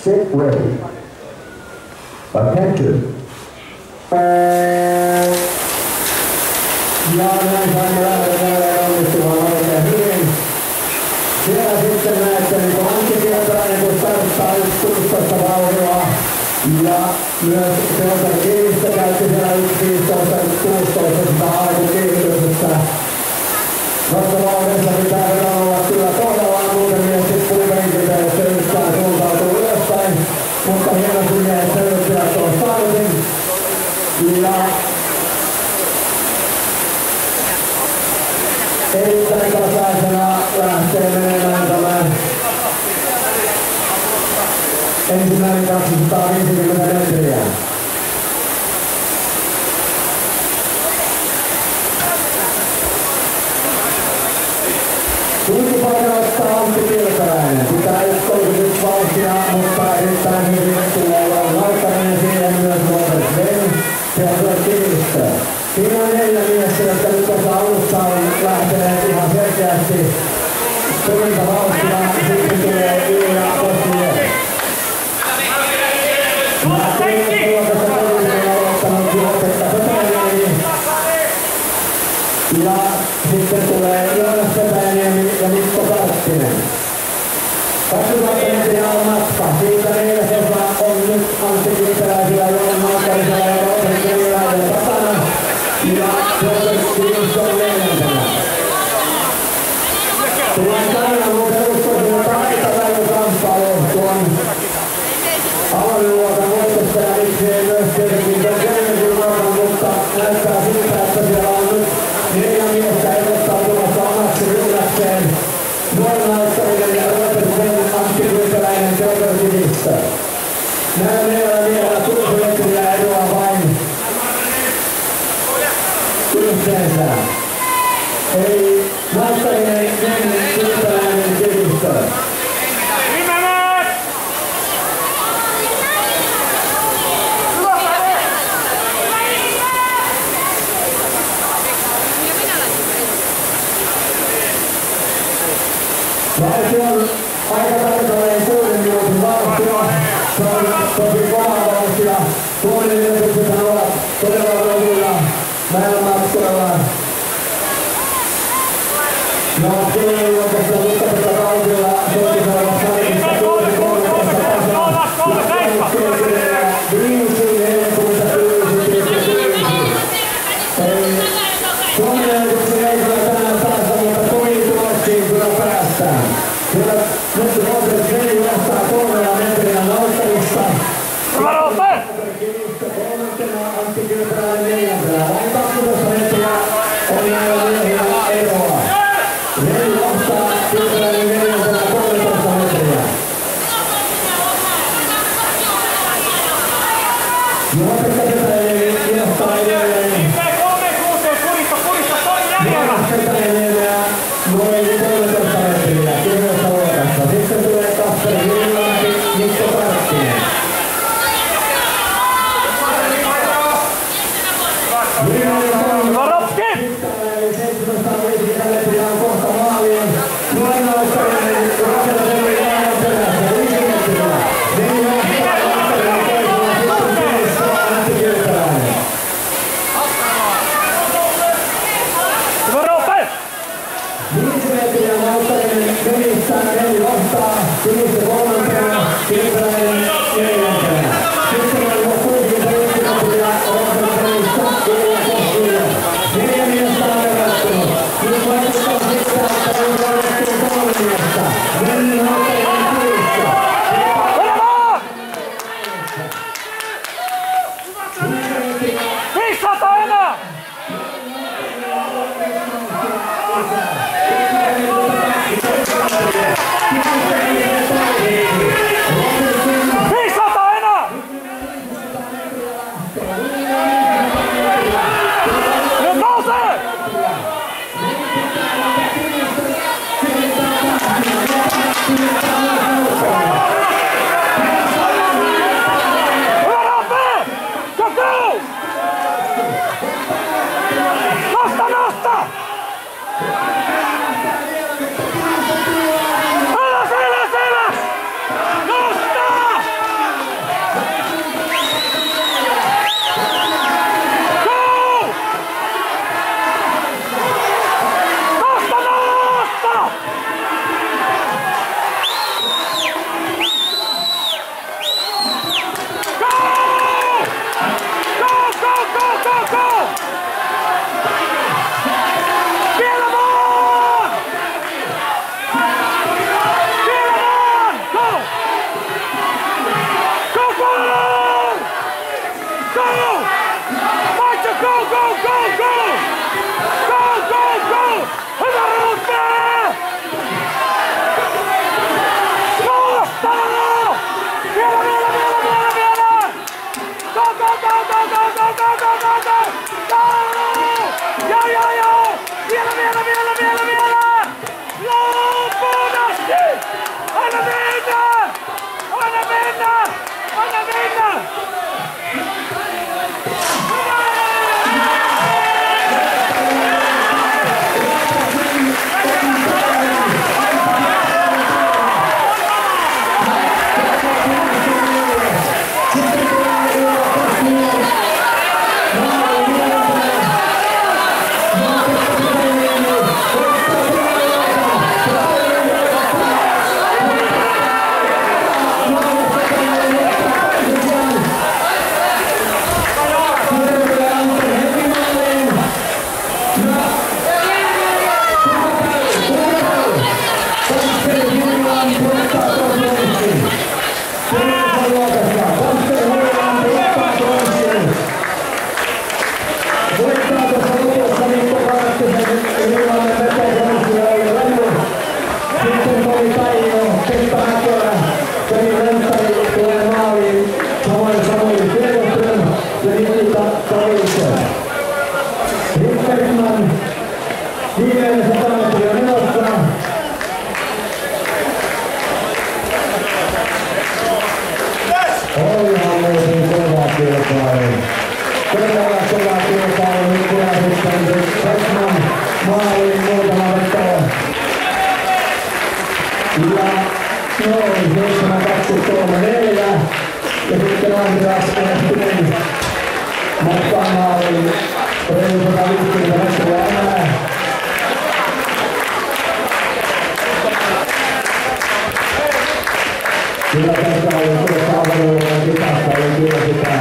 Get ready. Attention. Ja näin saimme lähdetään onnistumaan oikein hyvin. Siellä sitten näette, niin kuin Antti Pietainen, kun starttaa 1.16 vauhdilla. Ja myös Piotr Kiivistä käytti siellä 1.15.16 sitä alkukiihdytystä. Nostavauhdessa pitää vielä olla kyllä kohdallaan muutamia tippupenkiltä, jos se yhtään suuntautuu ylöspäin. Mutta hienosti miehet selvittävät tuon startin. Ja erittäin tasaisena lähtee menemään tämä ensimmäinen 250 metriä. Tuntipaikan ottaa Antti Pietainen. Pitää 1.31 vauhtia, mutta erittäin hyvin tulee Laukkanen siihen myös Robert Venn. Piotr Kiivistä. Siinä on 4 miestä, jotka nyt tuossa alussa lähteneet ihan selkeästi tulinta vauhtia. Sitten tulee Ilja Koskinen. Ja sitten tulee Joonas Sepäniemi ja Mikko Karttinen. 2000 metriä on matka. Siitä 4 on nyt Antti Pietaisella, Joona Malkarisella ja Robert Venniläisen takana. Ja Piotr Kiivistä on 4. Tulee tänään mun peruskoisella taitavällykamppailu tuon Aaliluokan voitosta ja miksi ei myös tietenkin Kennedyn luokan, mutta näyttää siltä, että siellä on nyt 4 miestä erottautumassa omaksi ryhmäkseen. Joona Malkarinen ja Robert Venn, Antti Pietainen, Piotr Kiivistä. Näin meillä vielä 6 metriä eroa vain yhteensä. Eli Malkarinen, Venn, Pietainen, Kiivistä. Se on aika tarkalleen 6 minuutin vauhtia. Se on tosi kova vauhtia. Suomen yliopistot ovat todella rodulla maailmanmatkoilla. No, kyllä ei oikeastaan Lukkapeta kausilla soitisella sarkista 6.13 tasaa. Viimeisin 46.5. Suomen yliopistot ei ole tänään päästä, mutta kovin tuloksiin kyllä päästään. Kyllä nyt Robert Venn johtaa 3 metriä Laukkarista. Kivistä 3. Antti Pietainen 4. Vain 12 metriä on näillä eroa. Venn johtaa Pietainen 4. 13 metriä. Joona Pietainen johtaa edelleen. Joona Pietainen noin 13 metriä. Sitten tulee Kasper Hillanti, Mikko Karttinen. Varopski! 750 metriä on kohta maaliin. Nuorinauskallinen Rakelteli jäädä perässä 5 metriä. Venn johtaa Laukkarinen toisella sitten perässä Antti Pietainen. Varope! 5 metriä Laukkarinen Vennistä, Venn johtaa. Kivistä 3. Pietainen 4. Sitten on 61 metriä Robert Vennistä, Ilja Koskinen. 4 miestä on erottunut. Nyt vaikuttaa sitä, että on erottunut 3 miestä. Venn Laukkarinen Kiivistä. Robert Viimeinen 100 metriä menossa. Olihan muuten kova kilpailu. Todella kova kilpailu. Nyt tulee sitten Beckman maaliin muutama veto. Ja noin 7.23.4. Ja sitten Andreas Ehtinen matkaan maaliin. Reilu 150 metriä enää. Kyllä tässä oli tuossa alueella kitasta, oli kyllä sitä